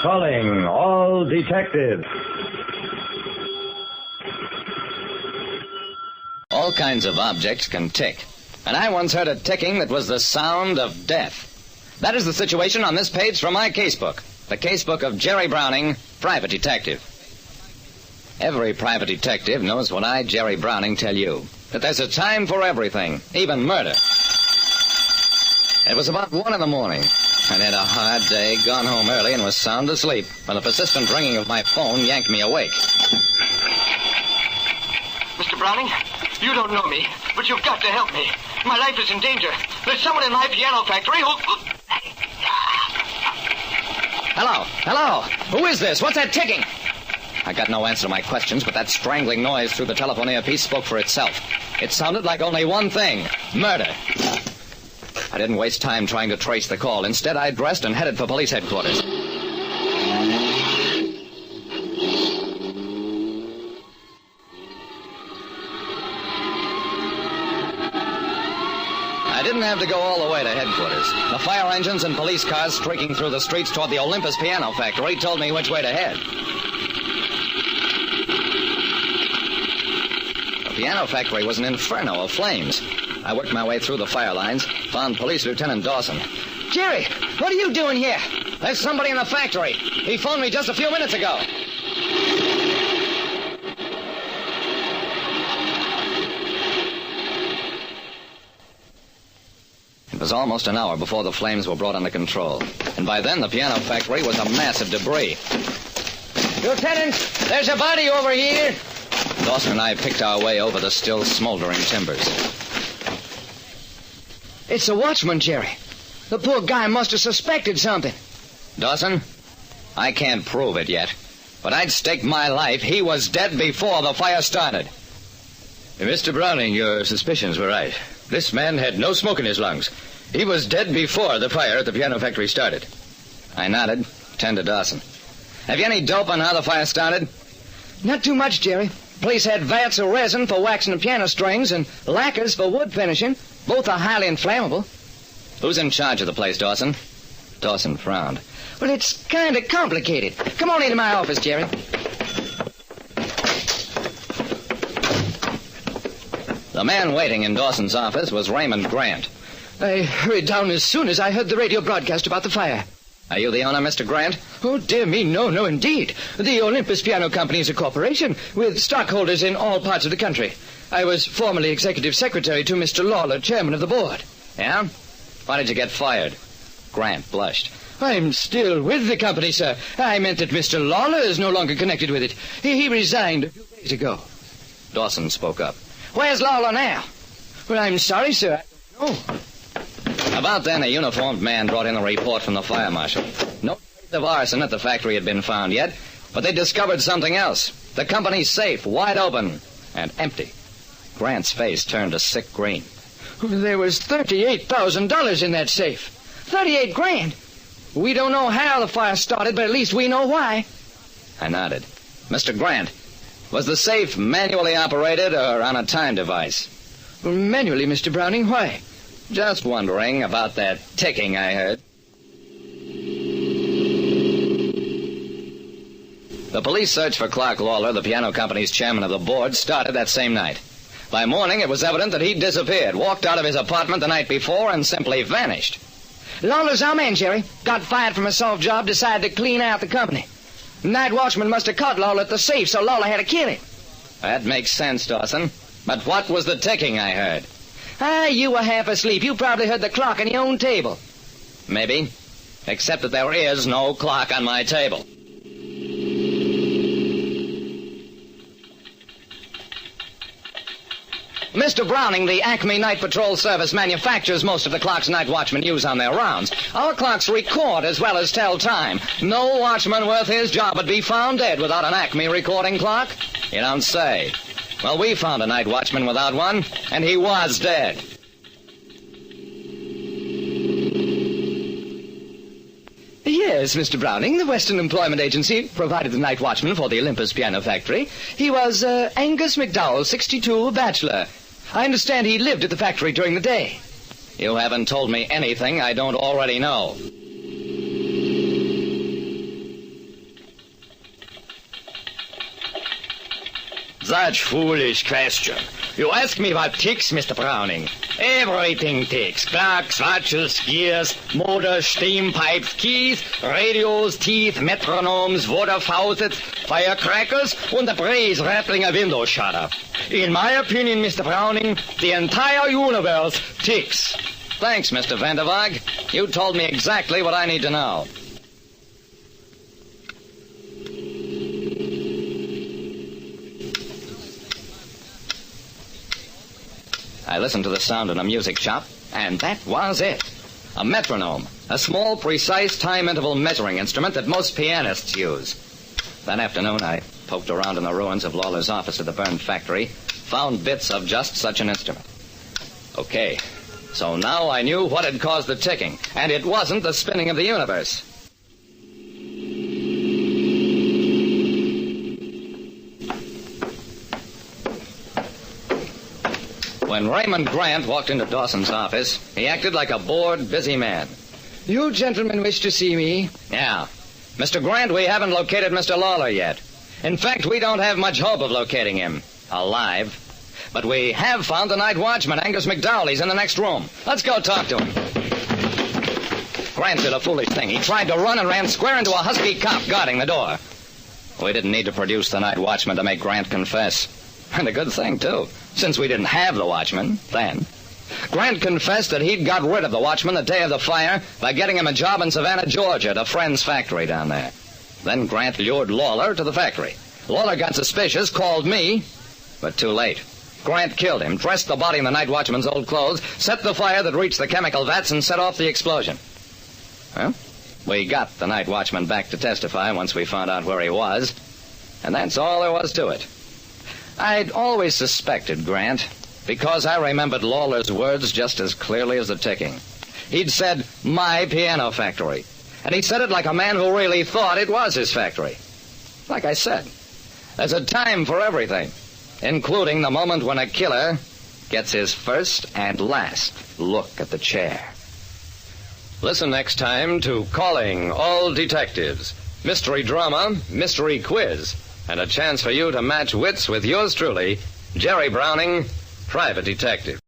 Calling all detectives. All kinds of objects can tick. And I once heard a ticking that was the sound of death. That is the situation on this page from my casebook. The casebook of Jerry Browning, private detective. Every private detective knows what I, Jerry Browning, tell you. That there's a time for everything, even murder. It was about 1 in the morning. I'd had a hard day, gone home early, and was sound asleep when the persistent ringing of my phone yanked me awake. Mr. Browning, you don't know me, but you've got to help me. My life is in danger. There's someone in my piano factory who... Hello? Who is this? What's that ticking? I got no answer to my questions, but that strangling noise through the telephone earpiece spoke for itself. It sounded like only one thing: murder. I didn't waste time trying to trace the call. Instead, I dressed and headed for police headquarters. I didn't have to go all the way to headquarters. The fire engines and police cars streaking through the streets toward the Olympus Piano Factory told me which way to head. The piano factory was an inferno of flames. I worked my way through the fire lines, found Police Lieutenant Dawson. Jerry, what are you doing here? There's somebody in the factory. He phoned me just a few minutes ago. It was almost an hour before the flames were brought under control. And by then, the piano factory was a mass of debris. Lieutenant, there's a body over here. Dawson and I picked our way over the still smoldering timbers. It's the watchman, Jerry. The poor guy must have suspected something. Dawson, I can't prove it yet, but I'd stake my life he was dead before the fire started. Mr. Browning, your suspicions were right. This man had no smoke in his lungs. He was dead before the fire at the piano factory started. I nodded, turned to Dawson. Have you any dope on how the fire started? Not too much, Jerry. Police had vats of resin for waxing the piano strings and lacquers for wood finishing. Both are highly inflammable. Who's in charge of the place, Dawson? Dawson frowned. Well, it's kind of complicated. Come on into my office, Jerry. The man waiting in Dawson's office was Raymond Grant. I hurried down as soon as I heard the radio broadcast about the fire. Are you the owner, Mr. Grant? Oh, dear me, no, indeed. The Olympus Piano Company is a corporation with stockholders in all parts of the country. I was formerly executive secretary to Mr. Lawler, chairman of the board. Yeah? Why did you get fired? Grant blushed. I'm still with the company, sir. I meant that Mr. Lawler is no longer connected with it. He resigned a few days ago. Dawson spoke up. Where's Lawler now? Well, I'm sorry, sir. I don't know. About then, a uniformed man brought in a report from the fire marshal. No trace of arson at the factory had been found yet, but they discovered something else. The company's safe, wide open and empty. Grant's face turned a sick green. There was $38,000 in that safe. 38 grand. We don't know how the fire started, but at least we know why. I nodded. Mr. Grant, was the safe manually operated or on a time device? Well, manually, Mr. Browning. Why? Just wondering about that ticking I heard. The police search for Clark Lawler, the piano company's chairman of the board, started that same night. By morning, it was evident that he'd disappeared, walked out of his apartment the night before, and simply vanished. Lawler's our man, Jerry. Got fired from a soft job, decided to clean out the company. The night watchman must have caught Lawler at the safe, so Lawler had to kill him. That makes sense, Dawson. But what was the ticking I heard? You were half asleep. You probably heard the clock on your own table. Maybe. Except that there is no clock on my table. Mr. Browning, the Acme Night Patrol Service manufactures most of the clocks night watchmen use on their rounds. Our clocks record as well as tell time. No watchman worth his job would be found dead without an Acme recording clock. You don't say. Well, we found a night watchman without one, and he was dead. Yes, Mr. Browning, the Western Employment Agency provided the night watchman for the Olympus Piano Factory. He was Angus McDowell, 62, a bachelor. I understand he lived at the factory during the day. You haven't told me anything I don't already know. Such foolish question. You ask me what ticks, Mr. Browning. Everything ticks. Clocks, watches, gears, motors, steam pipes, keys, radios, teeth, metronomes, water faucets, firecrackers, and the braze rattling a window shutter. In my opinion, Mr. Browning, the entire universe ticks. Thanks, Mr. Vanderwaag. You told me exactly what I need to know. I listened to the sound in a music shop, and that was it. A metronome, a small, precise time interval measuring instrument that most pianists use. That afternoon, I poked around in the ruins of Lawler's office at the burned factory, found bits of just such an instrument. Okay, so now I knew what had caused the ticking, and it wasn't the spinning of the universe. When Raymond Grant walked into Dawson's office, he acted like a bored, busy man. You gentlemen wish to see me? Yeah. Mr. Grant, we haven't located Mr. Lawler yet. In fact, we don't have much hope of locating him alive. But we have found the night watchman, Angus McDowell. He's in the next room. Let's go talk to him. Grant did a foolish thing. He tried to run and ran square into a husky cop guarding the door. We didn't need to produce the night watchman to make Grant confess. And a good thing, too, since we didn't have the watchman then. Grant confessed that he'd got rid of the watchman the day of the fire by getting him a job in Savannah, Georgia, at a friend's factory down there. Then Grant lured Lawler to the factory. Lawler got suspicious, called me, but too late. Grant killed him, dressed the body in the night watchman's old clothes, set the fire that reached the chemical vats, and set off the explosion. Well, we got the night watchman back to testify once we found out where he was, and that's all there was to it. I'd always suspected Grant, because I remembered Lawler's words just as clearly as the ticking. He'd said, my piano factory. And he said it like a man who really thought it was his factory. Like I said, there's a time for everything, including the moment when a killer gets his first and last look at the chair. Listen next time to Calling All Detectives. Mystery drama, mystery quiz, and a chance for you to match wits with yours truly, Jerry Browning, Private Detective.